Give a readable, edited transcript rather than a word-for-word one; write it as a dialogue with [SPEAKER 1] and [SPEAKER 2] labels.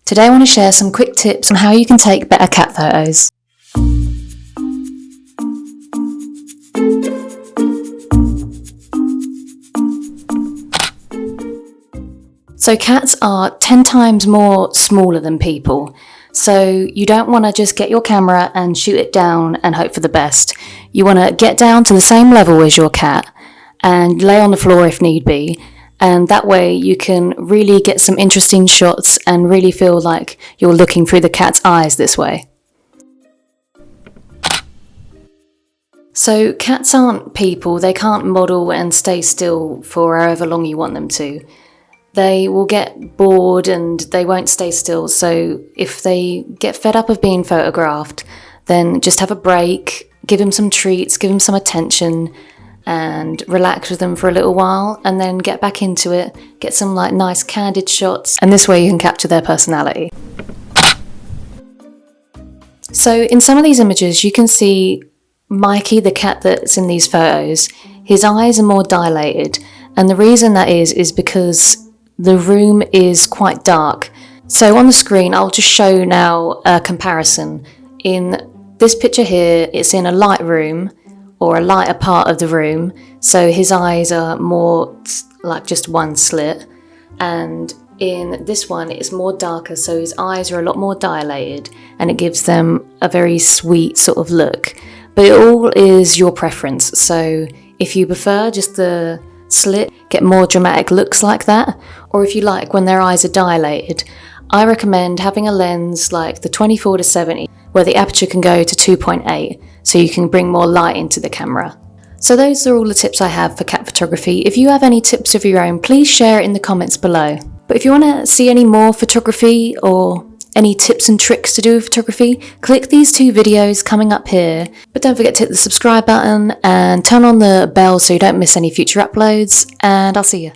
[SPEAKER 1] Today I want to share some quick tips on how you can take better cat photos. So cats are 10 times more smaller than people. So you don't want to just get your camera and shoot it down and hope for the best. You want to get down to the same level as your cat and lay on the floor if need be. And that way you can really get some interesting shots and really feel like you're looking through the cat's eyes this way. So cats aren't people. They can't model and stay still for however long you want them to. They will get bored and they won't stay still. So if they get fed up of being photographed, then just have a break, give them some treats, give them some attention and relax with them for a little while and then get back into it, get some nice candid shots, and this way you can capture their personality. So in some of these images you can see Mikey, the cat that's in these photos, his eyes are more dilated, and the reason that is because the room is quite dark. So on the screen, I'll just show now a comparison. In this picture here, it's in a light room or a lighter part of the room. So his eyes are more like just one slit. And in this one, it's more darker. So his eyes are a lot more dilated and it gives them a very sweet sort of look. But it all is your preference. So if you prefer just the slit, get more dramatic looks like that, or if you like when their eyes are dilated, I recommend having a lens like the 24-70 where the aperture can go to 2.8 so you can bring more light into the camera. So those are all the tips I have for cat photography. If you have any tips of your own, please share it in the comments below. But if you want to see any more photography or any tips and tricks to do with photography, click these two videos coming up here. But don't forget to hit the subscribe button and turn on the bell so you don't miss any future uploads, and I'll see you.